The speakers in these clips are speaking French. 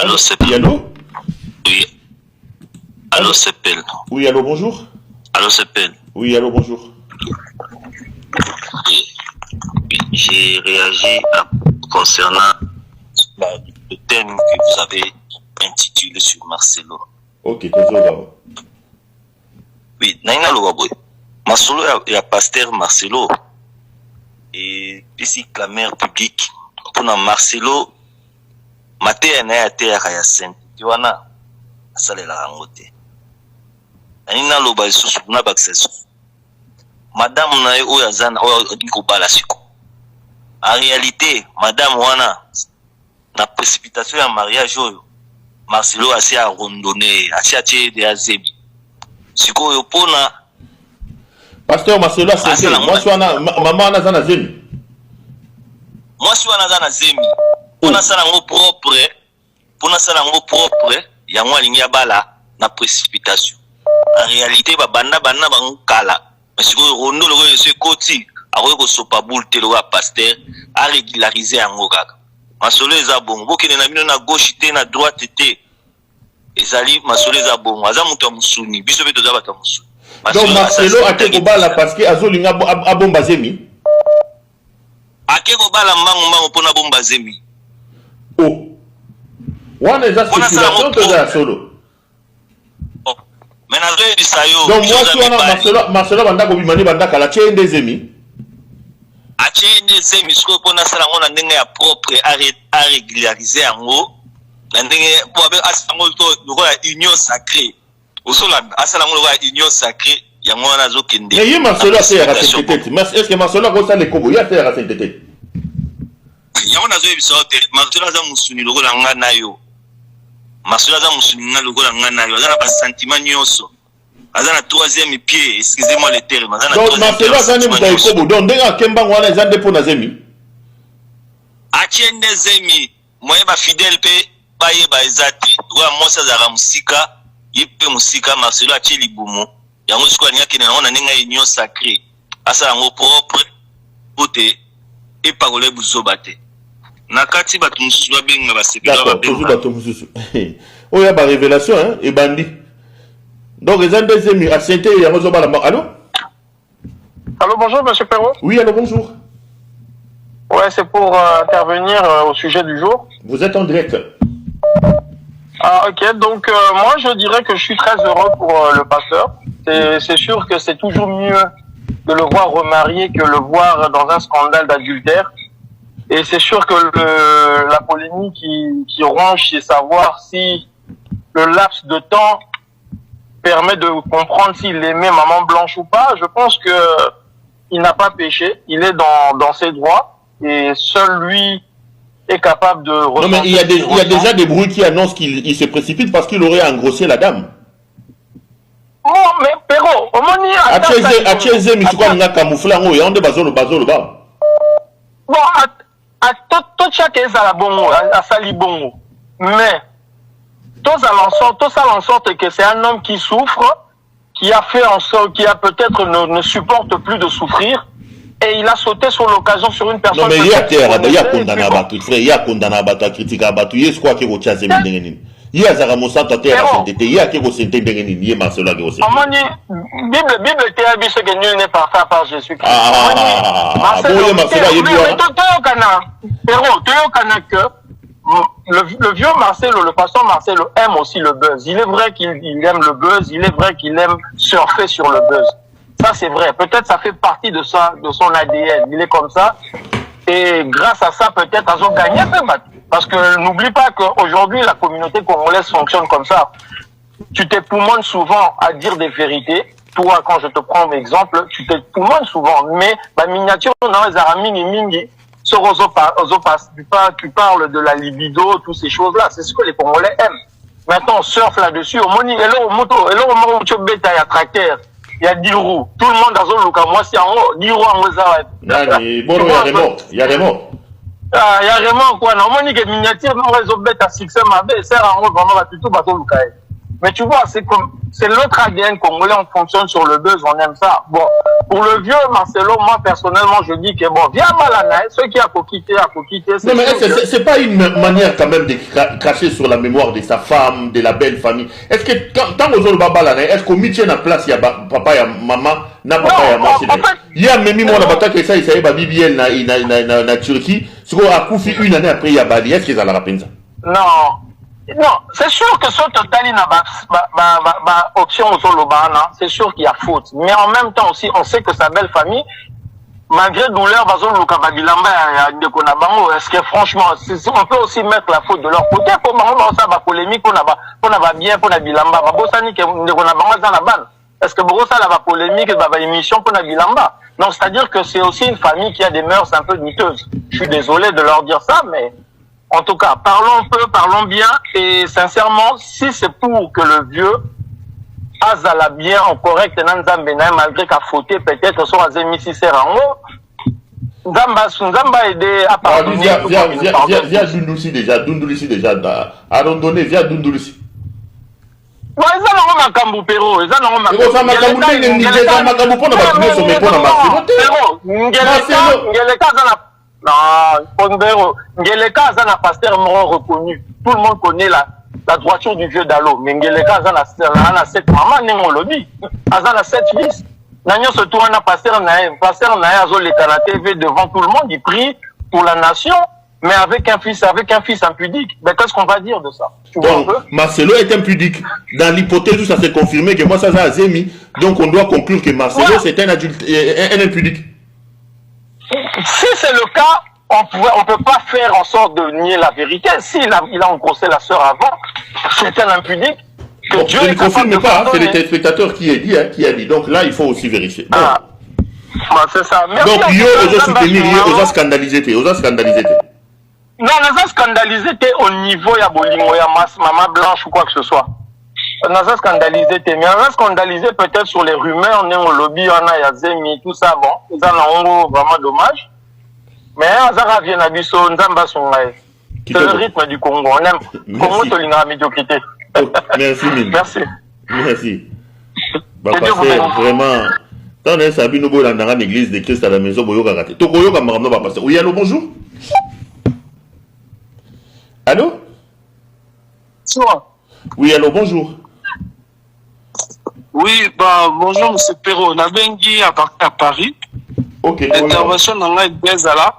Allô, c'est Oui, allô? Oui. Allô, c'est Pel. Oui, allô, bonjour. Allô, c'est Pel. Oui, allô, bonjour. Oui. J'ai réagi concernant le thème que vous avez intitulé sur Marcelo. Ok, bonjour. Oui, Naina Lowaboy. Marcelo et pasteur Marcelo et ici la mère publique pour Marcelo maté na ya terre ya sainte wana asalela rangote. Naina Lowaboy susu na baksesu. Madame na oyo azana oyo diko bala siko. En réalité, madame wana na précipitation ya mariage oyo Marcelo asi a rondonné, asi a tiré de azebi. Siko yo pona Pasteur Marcelo Sente, moi je suis maman na zana zemi. Moi je suis na zemi. Pona sala ngo propre, ya ngwa lingi bala na précipitation. En réalité banda bangukala. Mais siko rondo lo se koti, akoyo ko sopa boule telo wa pasteur a régulariser yango kaka. Marcelo eza bongo, bokene na bino na gauche te na droite te. Ezali Marcelo eza bongo, aza mutu ya musuni, biso be toza bato ya musuni. Donc Marcelo ake kobala parce que azolinga abomba zemi. Ake kobala mbangu pona bomba zemi. Oh. Wana eza spéculation to za solo. Oh. Mais na zo bisayo. Donc moi si wana Marcelo banda ko bimani banda kala chende zemi. A chende zemi siko pona sala ngona ndenge ya propre a régulariser yango. Na ndenge bo abe asango to lokola union sacrée. Osola asala ngolo wa union sacrée yango wana zo kende. Mais Marcelo a fait la sainteté. Mais est-ce que Marcelo a ça les kobo, il a fait la sainteté. Yango na zo biso te Marcelo aza musuni lokola ngana yo. Marcelo aza musuni ngana lokola ngana yo. Aza na ba sentiment nyonso. Aza na troisième pied, excusez-moi le terme. Aza na donc Marcelo aza ne muta kobo. Donc ndenge kemba wana eza ndepo na zemi. Achende zemi, moye ba fidèle pe ba yeba ezati. Wa mosa za musika. Yipe musika Marcelo atie libumu yango siko nya kene na ninga union sacrée asa yango propre pote e parole buzoba te na kati batu mususu ba benga ba sepela ba benga batu mususu o ya ba révélation hein et bandi donc les deuxième à Sainte yango zo bala allô bonjour monsieur Perrault. Oui allô bonjour. Ouais c'est pour intervenir au sujet du jour. Vous êtes en direct. Ah ok, donc moi je dirais que je suis très heureux pour le pasteur. C'est sûr que c'est toujours mieux de le voir remarié que le voir dans un scandale d'adultère. Et c'est sûr que la polémique qui ronge, c'est savoir si le laps de temps permet de comprendre s'il aimait Maman Blanche ou pas. Je pense que il n'a pas péché, il est dans ses droits et seul lui est capable de... Non mais il y a déjà des bruits qui annoncent qu'il se précipite parce qu'il aurait engrossé la dame. Non mais Perrault, au moins Acheze misukwa nga camoufler ngo ya onde bazolo ba. Bon, tout chaque ezala bongo, asali bongo. Mais tout ça en sorte que c'est un homme qui souffre, qui a fait en sorte, qui a peut-être ne supporte plus de souffrir. Et il a sauté sur l'occasion sur une personne. Non mais il y a terre, il y a condamné à battre, frère, il y a condamné à battre, critique à battre, il y a quoi qui est au tchazé mindengenin. Il y a Zara Moussanta terre à sainteté, il y a qui est au sainteté mindengenin, il y a Marcelo qui est au sainteté. Bible terre dit que nul n'est parfait par Jésus-Christ. Marcelo, le vieux Marcelo, le pasteur Marcelo aime aussi le buzz. Il est vrai qu'il aime le buzz, il est vrai qu'il aime surfer sur le buzz. Ça, c'est vrai. Peut-être ça fait partie de son ADN. Il est comme ça. Et grâce à ça, peut-être, ils ont gagné un peu. Parce que n'oublie pas qu'aujourd'hui, la communauté congolaise fonctionne comme ça. Tu t'époumones souvent à dire des vérités. Toi, quand je te prends comme exemple, tu t'époumones souvent. Mais, la miniature, non, les aramini mingi, tu parles de la libido, toutes ces choses-là. C'est ce que les Congolais aiment. Maintenant, on surfe là-dessus. Au moni, et là, au moto, tu bêta, il y a tracteur. Il y a 10 roues. Tout le monde dans son local. Moi, c'est en haut. 10 roues en haut, ça va. Il y a des morts. Il y a des morts. Ah, il y a vraiment quoi. Non, moi, que miniature, non, les autres bêtes à succès, ma belle, c'est en haut, vraiment, la tuto, bateau, local. Mais tu vois, c'est notre ADN congolais, on fonctionne sur le buzz, on aime ça. Bon, pour le vieux Marcelo, moi personnellement, je dis que bon, viens Malana, ceux qui a quitté. Non, mais c'est pas une manière quand même de cracher sur la mémoire de sa femme, de la belle famille. Est-ce que tant aux autres Malana, est-ce qu'on met en place, il y a papa, il y a maman, na papa, il y a maman, il y a même moi la bataille que ça, il s'est BBL na Turquie, ce qu'on a couffé une année après, il y a Bali, est-ce qu'ils ont la rapide ça? Non, c'est sûr que ce total n'a pas option aux Olobana, c'est sûr qu'il y a faute. Mais en même temps aussi, on sait que sa belle famille, malgré douleur, est-ce que franchement, on peut aussi mettre la faute de leur côté pour ça va polémique, pour va bien, pour la bilamba, est-ce que Bogosa la polémique, va émission pour la bilamba? Non, c'est-à-dire que c'est aussi une famille qui a des mœurs un peu douteuses. Je suis désolé de leur dire ça, mais en tout cas, parlons peu, parlons bien, et sincèrement, si c'est pour que le vieux azala bien en correct, malgré qu'à fauté, peut-être soit Azemisi Serango, Nzamba aider à pardonner. Viens Dundoulisi déjà, à randonner, viens Dundoulisi. Ouais, ça n'a pas Makambu, Péro, ça n'a pas non, Ngeleka a un pasteur mort reconnu. Tout le monde connaît la droiture du vieux Dalo. Mais Ngeleka a 7 mamans, n'est-ce pas lobby. A 7 fils. Nanyo se tourne à pasteur Naïm. Pasteur Naïm a la TV devant tout le monde. Il prie pour la nation, mais avec un fils impudique. Mais qu'est-ce qu'on va dire de ça? Donc, Marcelo est impudique. Dans l'hypothèse où ça s'est confirmé que moi, ça a Zemi. Donc, on doit conclure que Marcelo, c'est un adulte, un impudique. Si c'est le cas, on peut pas faire en sorte de nier la vérité. S'il a engrossé la sœur avant, c'est un impudique. Bon, je ne confirme pas, c'est les téléspectateurs qui a dit. Donc là, il faut aussi vérifier. Bon. C'est ça. Merci. Donc, il y a soutenir, il y a scandalisé. Non, on a scandalisé au niveau de Bolingo, Maman Blanche ou quoi que ce soit. On a scandalisé, mais on a scandalisé peut-être sur les rumeurs, on est au lobby, on a Yazemi, tout ça, bon, ça n'a vraiment dommage. Mais on a bien abisso, on a c'est le rythme du Congo, on aime Congo Tolina médiocrité. Merci, Mine. Merci. Bah, vraiment, quand on est Sabine Obo dans l'église de Christ à la maison, Boyoka raté. Tokoyoka Marno va passer. Oui, allô, bonjour. Allô? Oui, allô, bonjour. Oui, bonjour, M. Perrault. Nabengi à Paris. Ok. L'intervention dans la là,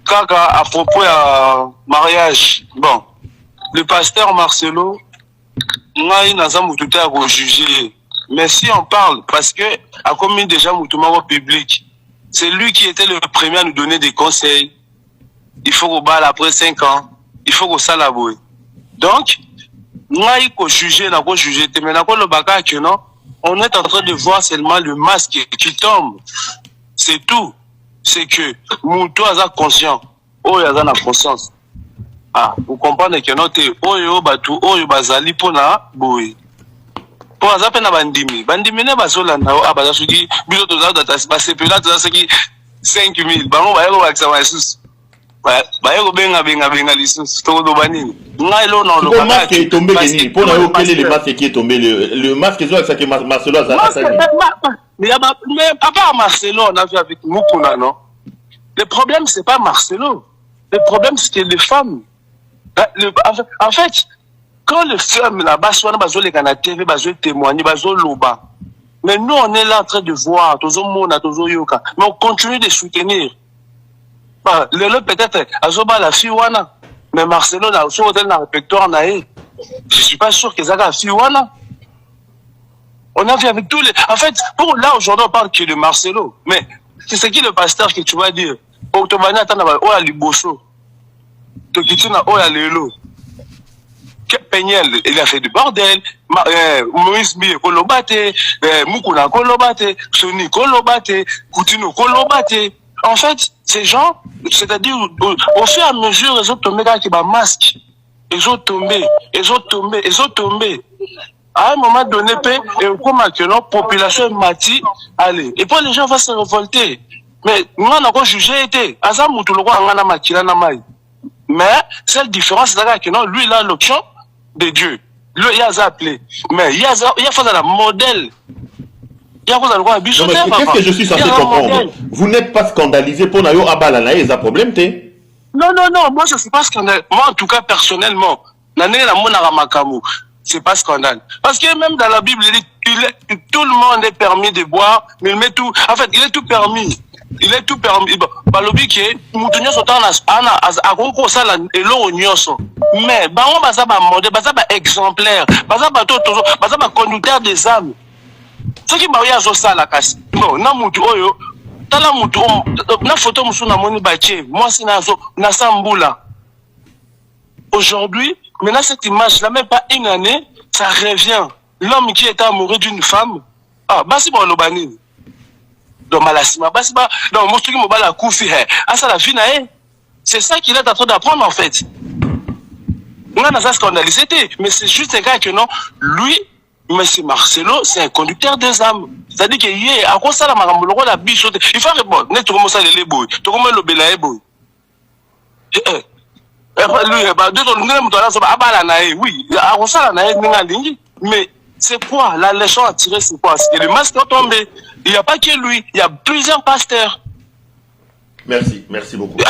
à propos de mariage. Bon, le pasteur Marcelo, il n'a pas jugé. Mais si on parle, parce que, à combien déjà Moutoumaro public, c'est lui qui était le premier à nous donner des conseils. Il faut qu'on balle après 5 ans. Il faut qu'on s'alabouille. Donc, il faut juger, mais on est en train de voir seulement le masque qui tombe. C'est tout. C'est que Moutou a conscience. Oh, il a conscience. Ah, vous comprenez que notre Oyo Batu, Oyo Bazali Pona, Boui. Pour la peine à Bandimi. Bandimi n'est pas seul à Abadasuki, Bilo de la data, c'est plus là, tout ça qui 5 000. Baron, va y avoir accès à sous. Le masque est tombé, pour nous, quel est le masque qui est tombé? Le masque c'est que Marcelo a mais papa Marcelo, on a vu avec Mukuna, non? Le problème, c'est pas Marcelo. Le problème, c'était les femmes. En fait, quand les femmes là-bas sont dans la TV, ils témoignent, ils loba. Mais nous, on est là en train de voir, mais on continue de soutenir. Le peut-être, Azoba la fille wana, mais Marcelo n'a aussi hôtel dans le répertoire naé. Je suis pas sûr que ça la fille wana. On a vu avec tous les. En fait, pour là aujourd'hui on parle que de Marcelo, mais c'est qui le pasteur que tu vas dire? Otobani attend oh la liboso, Tokituna oh la lelo. Peñel, il a fait du bordel. Moïse Mie kolobate, Mukuna kolobate, Soni kolobate, Koutino kolobate. En fait, ces gens, c'est-à-dire, au fur et à mesure, ils ont tombé dans les masques. Ils ont tombé. À un moment donné, et comme maintenant, la population est matie, allez. Et puis les gens vont se révolter. Mais nous, on a encore jugé, mais cette différence, c'est que lui, il a l'option de Dieu. il y a ça appelé. Mais il y a fait la modèle. Il y a quoi à qu'est-ce que je suis censé comprendre? Vous n'êtes pas scandalisé pour Nayo Abalana, il y a un problème, t'es? Non, moi je ne suis pas scandale. Moi en tout cas personnellement, c'est pas scandale. Parce que même dans la Bible, tout le monde est permis de boire, mais il met tout. En fait, il est tout permis. Il est tout permis. Balobi qui est, Moutounio Sotan a gros ça là, et l'eau nyonso. Mais, on va ça modèle, ça exemplaire, ça conducteur des âmes. Ce qui m'a eu à ça la casse. Non, na moutou oyo. Tala moutou, na photo moussou na moni bache. Moi, c'est na Samboula. Aujourd'hui, maintenant cette image-là, même pas une année, ça revient. L'homme qui était amoureux d'une femme, basi bon l'obani. Donc malasima, basi ba, donc moi je dis que la koufi, ça la vie nae. C'est ça qu'il est en train d'apprendre en fait. On a ça scandalisé, mais c'est juste un gars que non, lui. Mais c'est Marcelo, c'est un conducteur des âmes. C'est-à-dire qu'il y a à quoi ça la maramolo la biche. Il faut répondre. N'est-ce pas ça les boy. Tu comment le belaye boy. Lui, oui, à quoi ça la naïe mais c'est quoi la leçon à tirer, c'est quoi? C'est que le masque est tombé. Il n'y a pas que lui, il y a plusieurs pasteurs. Merci beaucoup. Non,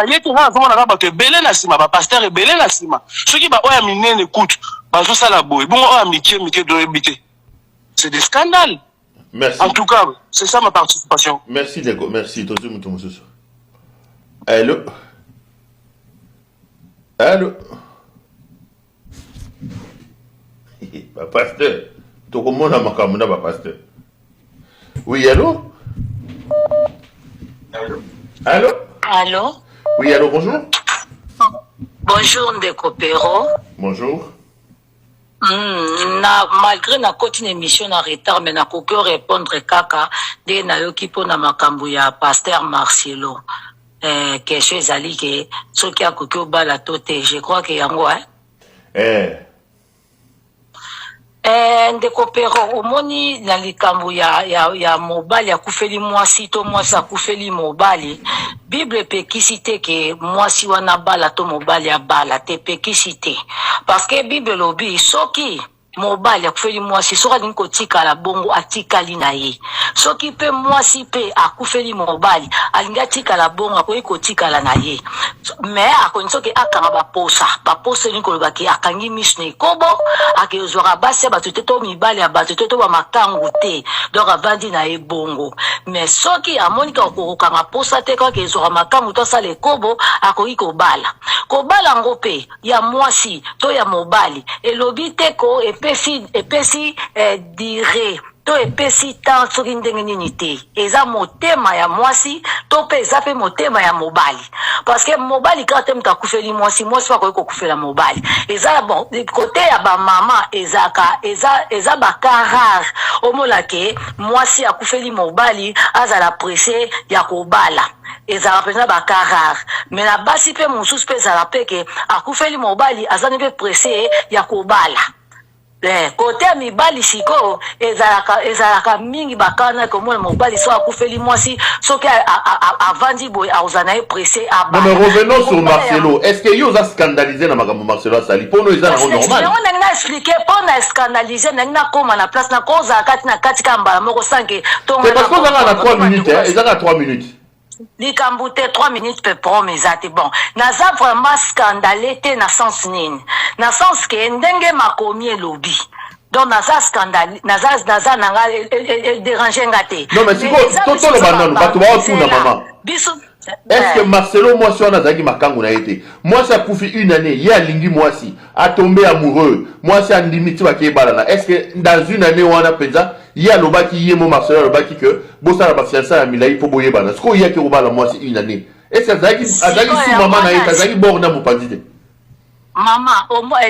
il y a que belé na sima, pasteur et belé na sima. Ceux qui ont amené écoute. C'est des scandales. Merci. En tout cas, c'est ça ma participation. Merci, Deko. Merci. Allô? Pasteur. Tout le monde a pasteur. Oui, allô? Allô? Oui, allô, bonjour. Bonjour, Ndeko Pero. Bonjour. Malgré na continue émission en retard, mais na koke répondre kaka de na yoki po na makambu ya pasteur Marcelo. Question ezali ke soki akoki obala to te, je crois que yango Ndeko Pero omoni na likambu ya mobali akufeli mwasi to mwasi akufeli mobali. Bible pekisi te ke mwasi wana bala to mobali ya bala te pekisi te. Parce que Bible lobi soki mobali akufeli mwasi soka ninko tika la bongo atikali na ye. Soki pe mwasi pe akufeli mobali alinga tika la bongo akoyi kotika la na ye. Mais akonisoki akanga baposa ninko lobaki akangi misne kobo akezwaka basi batuté to mibali ya batuté to ba makangu te. Donc avandi na ye bongo. Mais soki amonika okokanga posa te kwa kezwaka makangu to sale kobo akoyi kobala. Kobala ngope ya mwasi to ya mobali elobi teko epesi dire to epesi tant soki ndenge nini te eza motema ya mwasi to pe eza pe motema ya mobali parce que mobali quand tem ta kufeli mwasi pa ko kufela mobali eza bon côté ya ba mama eza ba karar omola ke mwasi akufeli mobali azala pressé ya kobala ezala pena bakarar mais na basi pe mususu pe ezala peke akufeli mobali azani pe pressé ya kobala côté mibali siko ezalaka mingi bakana komona mobali so akufeli mwasi soki avandi boy auzana pressé non mais revenons sur Marcelo. Est-ce que yo za scandalisé na makambo Marcelo asali pour nous ezana normal? On a expliqué pour na scandaliser na koma na place na koza kati na kati kamba moko sanke to c'est parce qu'on a 3 minutes ezana 3 minutes. Likambute 3 minutes pe promesate bon. Naza vraiment scandalé te na sens nini. Na sens ke ndenge makomi lobby. Donc naza scandale, naza nanga déranger ngate. Non mais siko toto le banano bato ba otuna mama. Biso est-ce que Marcelo moi si on a zaki makangu na été. Moi ça koufi une année, ya lingi moi si a tombé amoureux. Moi c'est en limite ba ke balana. Est-ce que dans une année on a penza il y a le baki yemo Marcelo le baki que bossa la fiança à Milai pour boyer bana. Ce qu'il y a que robala moi c'est une année. Est-ce que zaki si maman na été zaki borna mo pandite. Maman,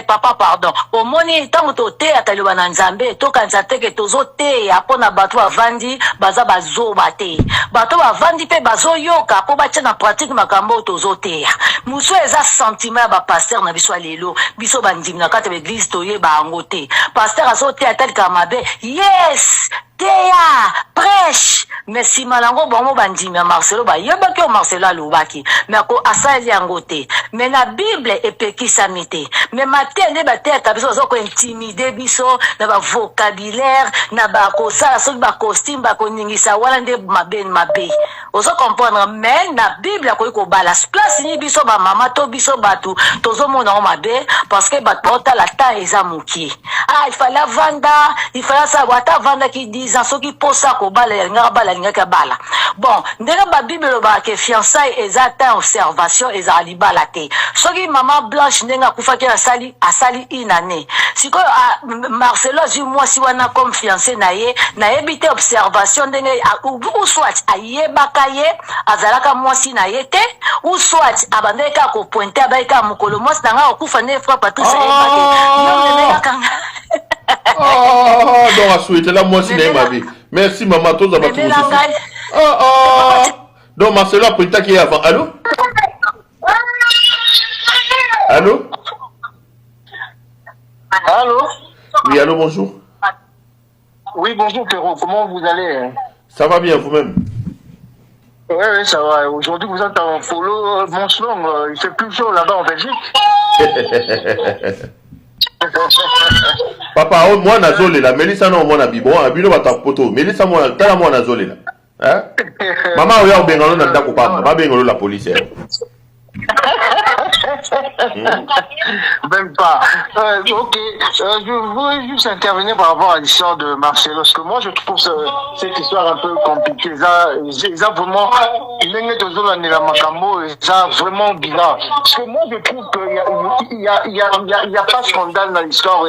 papa, pardon. Au moni, tant que tu es à Talouan Nzambe, tu quand ça te que tu zoté, après na bateau à vandi, baza bazo bate. Bateau à vandi pe bazo yoka, pour battre na pratique makambo tu zoté. Moussou eza sentiment ba pasteur na biso lelo, biso bandi na kate l'église toye ba angote. Pasteur a zoté à tel kamabe, yes! teya prêche mais nsima nango bango bandimi ya Marcelo bayebaki oyo Marcelo alobaki mais ako asali yango te mais na Bible epekisami te mais mateya nde bateyaka biso baza kointimide biso na bavocabulaire na bakosala soki bacostume bakoningisa wana nde mabe mabe ozo comprendre mais na Bible akoki kobala place ni biso bamama to biso bato tozomona ngo mabe parce que bato baotala ta eza mokie il fallait vanda il fallait savoir ata vandaki 10 ans soki posa kobala yalingaka bala alingaki bala bon ndenge babible elobaka ke fiançailles eza ta observation ezala libala te soki mama Blanche ndenge akufaki asali une année sikoyo Marcelo azwi mwasi wana comme fiancé na ye nayebi te observation ndenge ou soit ayebaka ye azalaka mwasi na ye te ou soit abandaki kaka kopointe abai kaka mokolo mwasi na ngai akufa nde Frère Patrice ayeba te yo memekaka donc à souhaiter la mwasi na ye mabe merci maman toza bato donc Marcelo apointaki ye avant allô allô Allô? oui allô bonjour Oui, bonjour Perrault, comment vous allez? ça va bien vous-même? Oui, ça va. Aujourd'hui, vous êtes en polo Mont-Selon. Il fait plus chaud là-bas en Belgique. Papa, moi nazolela, Melissa non moi na bibo, abino bata poto, Melissa moi tala moi nazolela. Hein? Maman oya obengalo na ndako papa, ba bengalo la police. Même pas. Ok, je voudrais juste intervenir par rapport à l'histoire de Marcelo, parce que moi je trouve cette histoire un peu compliquée. Ça vraiment, ça vraiment bizarre. Parce que moi je trouve qu'il y a pas de scandale dans l'histoire.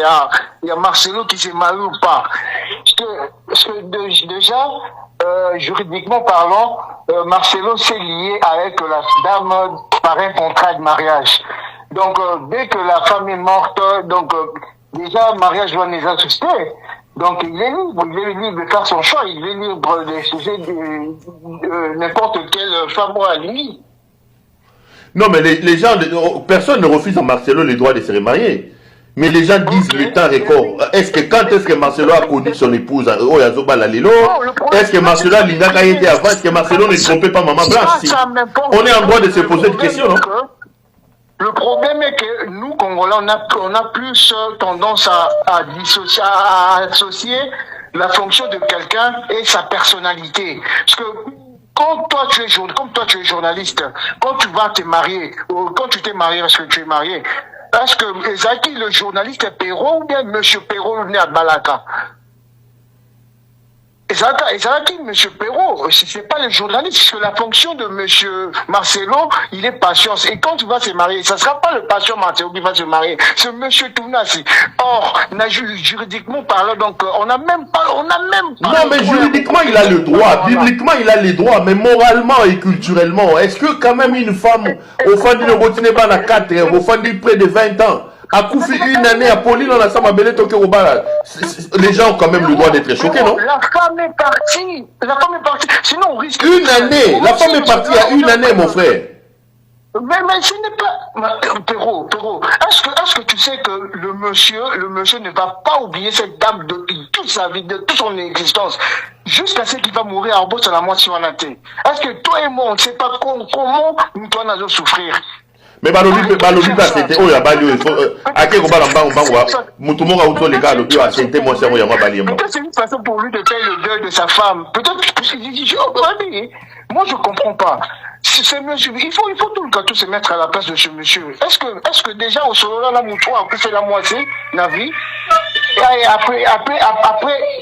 Il y a Marcelo qui s'est marié ou pas. Parce que déjà, juridiquement parlant, Marcelo s'est lié avec la dame par un contrat de mariage. Donc, dès que la femme est morte, donc déjà, le mariage doit les assister. Donc, il est libre de faire son choix, il est libre d'épouser n'importe quelle femme à lui. Non, mais les gens, personne ne refuse à Marcelo les droits de se remarier. Mais les gens disent le temps record. Quand est-ce que Marcelo a connu son épouse Est-ce que Marcelo a l'ingaka été avant? Est-ce que Marcelo ne trompait pas Maman Blanche? On est en droit de se poser une question, non? Le problème est que nous, Congolais, on a plus tendance à associer la fonction de quelqu'un et sa personnalité. Parce que comme toi tu es journaliste, quand tu vas te marier, ou quand tu t'es marié parce que tu es marié, est-ce que Ezaki, le journaliste, est Perrault ou bien Monsieur Perrault né à Balaka? Ezaki, Monsieur Perrault, c'est pas le journaliste, parce que la fonction de Monsieur Marcelo, il est patience. Et quand tu vas se marier, ça sera pas le patient Marcelo qui va se marier, c'est Monsieur Tounassi. Or, juridiquement parlant, donc, on n'a même pas. Non, mais juridiquement, il a le droit. Bibliquement, il a les droits. Mais moralement et culturellement, est-ce que quand même une femme, au fond d'une routine, à 4 ans, au fond d'une près de 20 ans, a couffé une année à Pauline, on a ça, les gens ont quand même le droit d'être choqués, non? La femme est partie. Sinon, on risque. Une année. La femme est partie à une année, mon frère. Mais ce n'est pas... Perrault, est-ce que tu sais que le monsieur ne va pas oublier cette dame de toute sa vie, de toute son existence, jusqu'à ce qu'il va mourir en bosse à la moitié en athée? Est-ce que toi et moi, on ne sait pas comment nous doit nous souffrir? Mais balobi c'était oya bali il faut ake ko bala mbango mutu monga uto les gars lobi a senté moi c'est moi bali moi. Peut-être c'est une façon pour lui de faire le deuil de sa femme. Peut-être moi je comprends pas. Ce monsieur, il faut tout le temps se mettre à la place de ce monsieur. Est-ce que déjà au solo là mutu a coupé la moitié la vie? Et après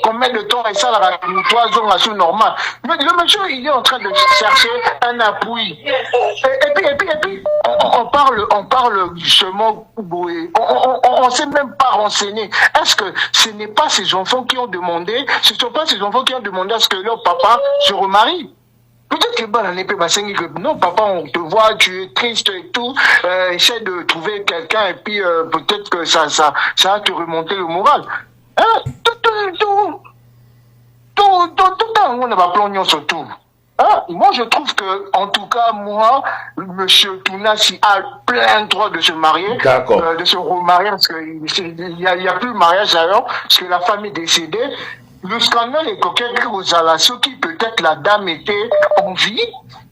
combien de temps et ça la mutu a sur normal. Mais le monsieur il est en train de chercher un appui. Et puis on parle justement, on s'est même pas renseigné. Est-ce que ce n'est pas ces enfants qui ont demandé, ce ne sont pas ces enfants qui ont demandé à ce que leur papa se remarie? Peut-être que non papa, on te voit, tu es triste et tout, essaie de trouver quelqu'un et puis peut-être que ça va te remonter le moral. Hein? Tout on va plomber sur tout. Ah, moi, je trouve que, en tout cas, Monsieur Tounassi a plein droit de se marier, de se remarier, parce qu'il n'y a plus de mariage d'ailleurs, parce que la femme est décédée. Le scandale est coquet aux alations qui peut-être la dame était en vie.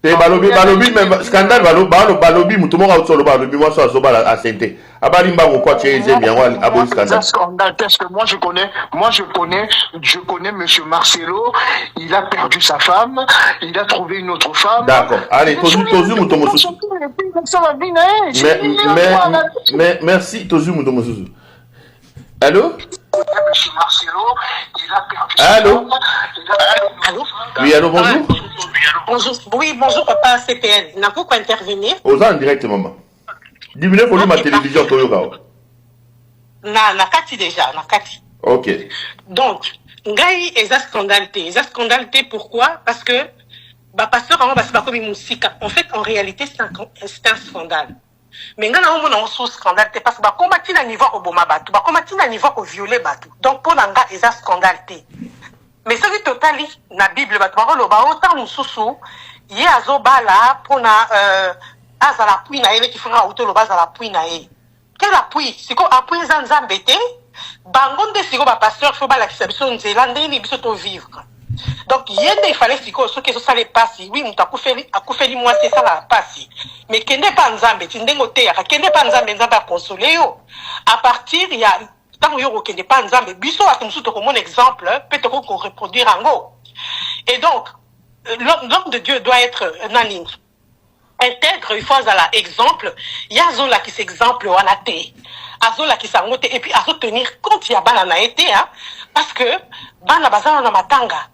Et balobi même scandale balobi mutumo ka tsolo balobi moi so azoba a sente abali mbango kwa cheze miango abo scandale parce que moi je connais monsieur Marcelo, il a perdu sa femme, il a trouvé une autre femme. D'accord. Allez, tozu mutumo susu. Mais merci tozu mutumo susu. Allô? Monsieur Marcelo, il a perdu sa femme. Allô? Oui, allô, bonjour. Bonjour. Oui, bonjour, papa CPN. N'a pas quoi intervenir? Aux en direct, maman. Diminuez pour ma télévision, Toyoka. Na kati déjà, na kati. Ok. Donc, ngai eza scandalité, pourquoi? Parce que, pasteur, c'est pas comme musica. En fait, en réalité, c'est un scandale. Mais nga na on sous scandale parce que combattre na niveau au boma batu, combattre na niveau au violer batu. Donc pour nga eza scandalité. Mais ce qui totali na Bible batu ba lo ba autant mususu ye azobala pour na azala puis na ele qui fera auto lo bazala puis na e. Quel appui? Siko appui za nzambete bangonde siko ba pasteur faut bala kisa biso nzela ndeni biso to vivre. Donc yende il fallait siko ce que ça les passe oui muta akufeli moi c'est ça la passe mais kende pa nzambe tindengo te ya kende pa nzambe nzambe a consoler yo à partir il y a tant yo kende pa nzambe biso a comme tout comme un exemple peut-être qu'on reproduire ango et donc l'homme de Dieu doit être nani intègre il faut à exemple il y a zola qui s'exemple ou la té azola qui s'angote et puis azo tenir compte il y a bana na été hein parce que bana bazana na matanga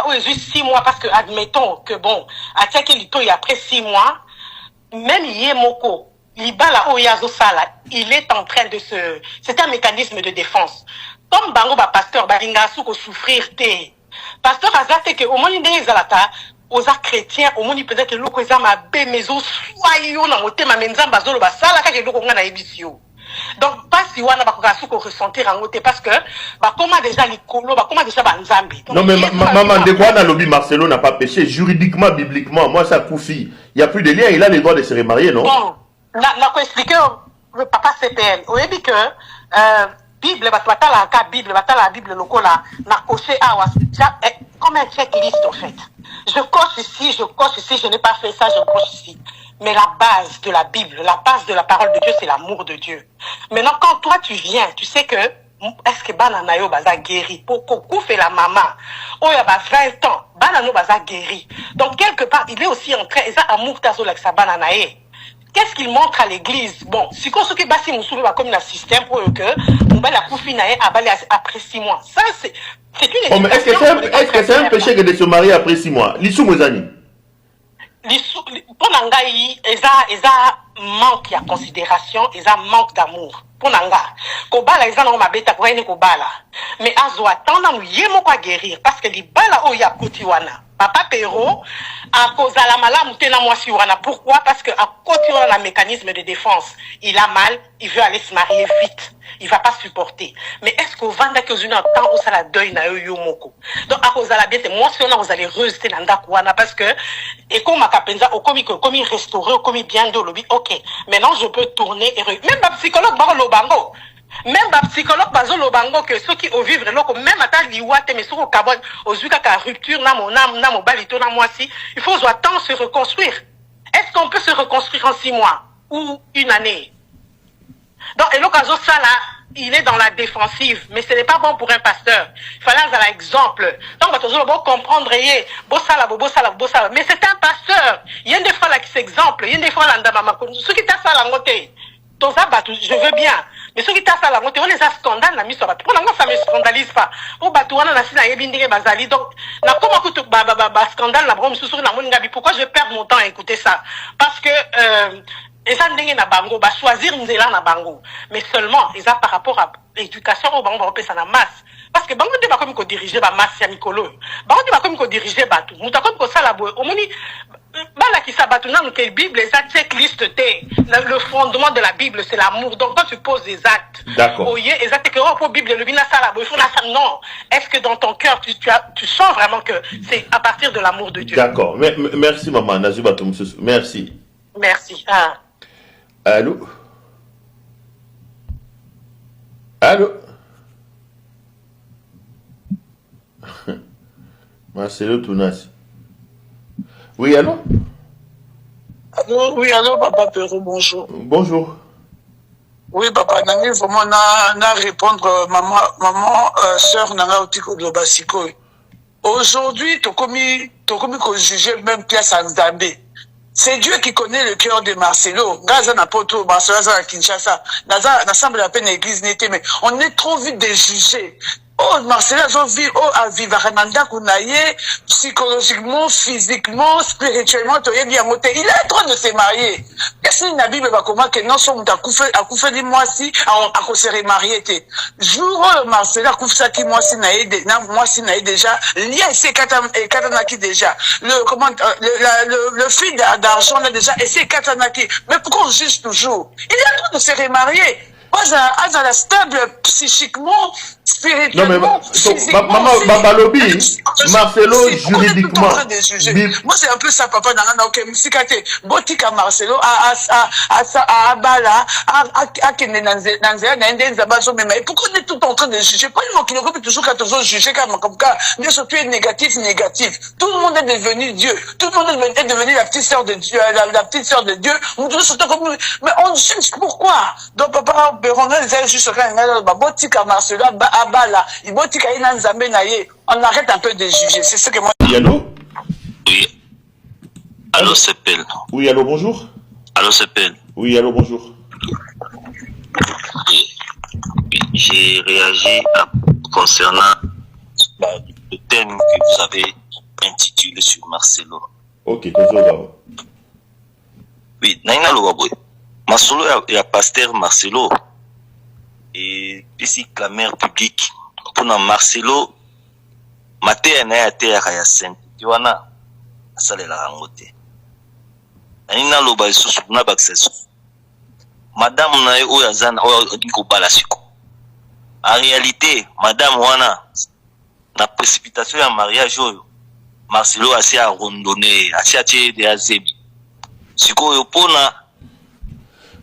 où est 6 mois parce que admettons que bon atia que lito il après 6 mois même yemoko libala o yazo sala il est en train de c'est un mécanisme de défense comme bango ba pasteur balinga suko souffrir té pasteur azate que au moins ndé zalata aux chrétiens au moins peut-être que loko ezama be mezo soyo na motema menzamba zolo ba sala ka ke loko nga na ebisio. Donc pas si wana bakoka suko ressentir en côté parce que comment déjà likolo comment déjà banzambi. Non mais maman de quoi na lobby Marcelo n'a pas péché juridiquement bibliquement moi ça koufi il y a plus de lien il a le droit de se remarier non? Bon na ko expliquer le papa CPN on dit que Bible batala ka Bible batala Bible lokola na coché awa comme un checklist en fait. Je coche ici, je n'ai pas fait ça, je coche ici. Mais la base de la Bible, la base de la parole de Dieu, c'est l'amour de Dieu. Maintenant, quand toi tu viens, tu sais que est-ce que bananayo baza guéri pour qu'on fait la maman oh il y a 20 ans banano baza guéri donc quelque part il est aussi en train ça amour tazo like sa bananaye. Qu'est-ce qu'il montre à l'église? Bon, si qu'on s'occupe basi musubi ba comme un système pour que on va la koufinaye après 6 mois. Ça c'est une oh, est-ce que c'est un péché que de se marier après 6 mois? Lissou Mozani. Pour Nangaï, eza manque de considération, eza manque d'amour. Pour Nanga, Kobala eza na mabeta kwa ene Kobala. Mais azo attendre nous yemo kwa guérir parce que li bala o ya kotiwana. Papa Perro a cause la malamu tena mwasi wana. Pourquoi? Parce que à côté on a un mécanisme de défense. Il a mal, il veut aller se marier vite. Il va pas supporter. Mais est-ce qu'au vanda que une temps où ça la deuil na yo moko. Donc à cause de la bien moi si on a vous allez rejeter nanda kwana parce que et comme akapenza au comme restaurer comme bien de lobby. OK. Maintenant je peux tourner et même ma psychologue ba lobango. Même ma psychologue bazo lobango que ceux qui au vivre loko même ata liwate mais soko kabon aux ka rupture na mon âme na mon balito na moi si il faut soit temps se reconstruire. Est-ce qu'on peut se reconstruire en 6 mois ou une année? Donc, et l'occasion, ça là, il est dans la défensive, mais ce n'est pas bon pour un pasteur. Il fallait avoir l'exemple. Donc, on va toujours comprendre, mais c'est un pasteur. Il y a des fois là qui s'exemple, il y a des fois là, ceux qui t'a ça là, je veux bien. Mais ceux qui t'a ça là, on les a scandales, la mise sur pour l'instant, ça me scandalise pas. Pour Batouana, la sina yebindé bazali. Donc, na comment que scandale, la brom sous na moningabi. Pourquoi je perds mon temps à écouter ça? Parce que, et ça ndenge na bango ba choisir nzela na bango mais seulement ils a par rapport à l'éducation au bango ba pesa na masse parce que bango de ba comme ko diriger ba masse ya mikolo bango de ba comme ko diriger batu muta comme ko sala boy omoni bala ki sabatu na que Bible ça checklist té le fondement de la Bible c'est l'amour donc quand tu poses des actes oye exact que pour Bible le bina sala boy faut na ça non est-ce que dans ton cœur tu sens vraiment que c'est à partir de l'amour de Dieu? D'accord, merci maman Nazuba Toumsous, merci Allô? Allô? Marcelo Tounas. Oui, allô? Allô, oui, allô, papa Perrault, bonjour. Bonjour. Oui, papa, nangi vraiment na répondre maman, sœur nanga otiko de basiko. Aujourd'hui, t'as commis qu'on jugeait même place en Zambé. C'est Dieu qui connaît le cœur de Marcelo. Gaza n'a pas tout, Marcelo à Kinshasa. N'assemble la peine l'église n'était, mais on est trop vite de juger. Oh, Marcelo a vu, à Vivarananda Kounaye, psychologiquement, physiquement, spirituellement, il est en train de se marier. Qu'est-ce que la Bible va comment que non, sommes à Koufé dit moi si, à se remarier. Jour où Marcelo a Koufé qui moi si naïe déjà, lié c'est Katanaki déjà. Le fil d'argent là déjà, et c'est Katanaki. Mais pourquoi on juge toujours? Il est en train de se remarier. Moi, à la stable psychiquement, spirituellement, physiquement. Maman, Babalobi, Marcelo, juridiquement. Moi, c'est un peu ça, papa, ok, Moussikate, Botika Marcelo, à Abala, à Kenenanzea, Nandenzabazo, mais pourquoi on est tout en train de juger? Pas une fois qu'il aurait toujours qu'à toujours juger comme ça, bien sûr, tu es négatif. Tout le monde est devenu Dieu. Tout le monde est devenu la petite sœur de Dieu, la petite sœur de Dieu. Mais on juge pourquoi? Donc, papa, on a juste Botika Marcelo, Abala, Botika Inanzambe Naye. On arrête un peu de juger. C'est ce que moi. Allô? Oui. Allô, c'est Pel. Oui, allô, bonjour. Allô, c'est Pel. Oui, allô, bonjour. J'ai réagi concernant le thème que vous avez intitulé sur Marcelo. Ok, désolé. Oui, Naina Lobaboy. Marcelo et le pasteur Marcelo. Et ici, la mère publique. Pour Marcelo, Maté na ya te ya sainte. Tiwana, asale la rangote. Naina Loba susu na baksesu. Madame na yo yazana o diko balasiko. En réalité, madame wana na précipitation ya mariage oyo Marcelo asi a rondonné, asi a tie de azebi. Siko yo pona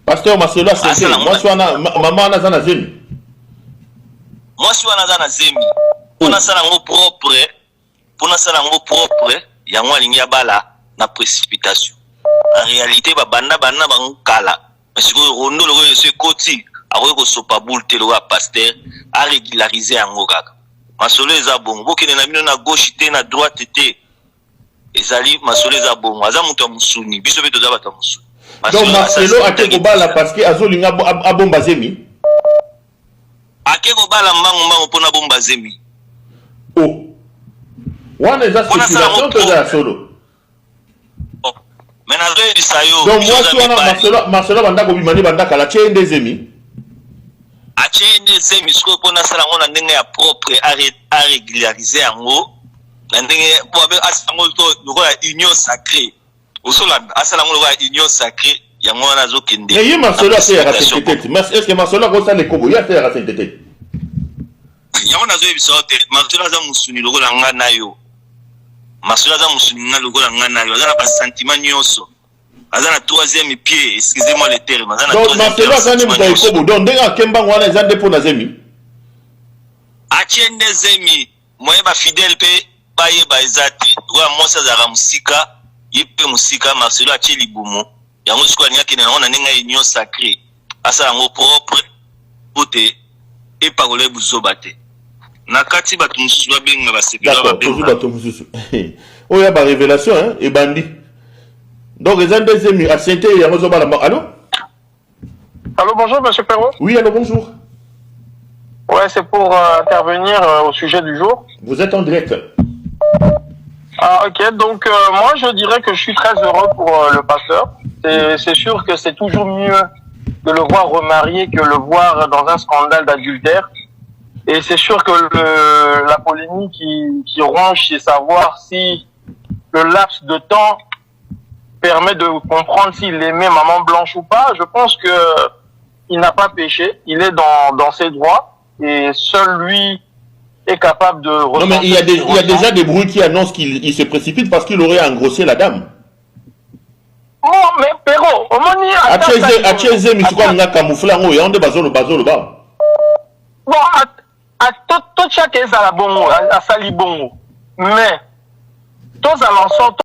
Pasteur Marcelo Sente, moi suis maman na zana zemi. Moi suis na zemi. Pona sala ngo propre, ya ngwa lingi bala na précipitation. En réalité banda bangukala. Mais siko rondo lo se koti akoye ko sopa bulte lo pasteur a régulariser yango kaka. Marcelo eza bongo bokene na bino na gauche te na droite te. Ezali Marcelo eza bongo aza mutu ya musuni biso be toza bato ya musuni. Donc Marcelo a été kobala parce que azolinga abomba zemi. Ake kobala mbangu pona bomba zemi. Oh. Wana eza spéculation to za solo. Mais na zo bisayo. Donc moi si wana Marcelo banda ko bimani banda kala chende zemi. A chende zemi siko pona sala ngona ndenge ya propre a régulariser yango. Na ndenge bo abe asango to lokola union sacrée. Osola asala ngolo wa union sacrée yango wana zo kende. Mais yi Marcelo a fait raconter tête. Mais est-ce que Marcelo ko sala kobo ya fait raconter tête? Yango na zo bisayo te. Marcelo za musuni lokola nga na yo. Marcelo za musuni nga lokola nga na yo. Azana ba sentiment nyonso. Azana troisième pied, excusez-moi le terme. Azana donc Marcelo azana muta kobo donc ndenga kemba ngwana ezande pona zemi. A chende zemi moye ba fidèle pe ba ye ba ezati. Wa mosa za musika. Yipe musika Marcelo a tcheli bomo yango siko nya kene na ninga union sacrée asa yango propre pote e parole buzobate na kati batu mususu ba benga ba sekela ba benga batu mususu o ya ba révélation hein et bandi donc les deuxième à Sainte yango zo bala allô Bonjour monsieur Perrault. Oui, allô, bonjour. Ouais, c'est pour intervenir au sujet du jour. Vous êtes en direct. Ah, ok, donc moi je dirais que je suis très heureux pour le pasteur. C'est sûr que c'est toujours mieux de le voir remarié que le voir dans un scandale d'adultère. Et c'est sûr que la polémique qui ronge, c'est savoir si le laps de temps permet de comprendre s'il aimait Maman Blanche ou pas. Je pense que il n'a pas péché, il est dans ses droits et seul lui est capable de... Non mais il y a déjà des bruits qui annoncent qu'il se précipite parce qu'il aurait engrossé la dame. Non mais Perrault, au moment bon, à tout chaque est à la bongo, à sali bongo. Mais tous à l'ensemble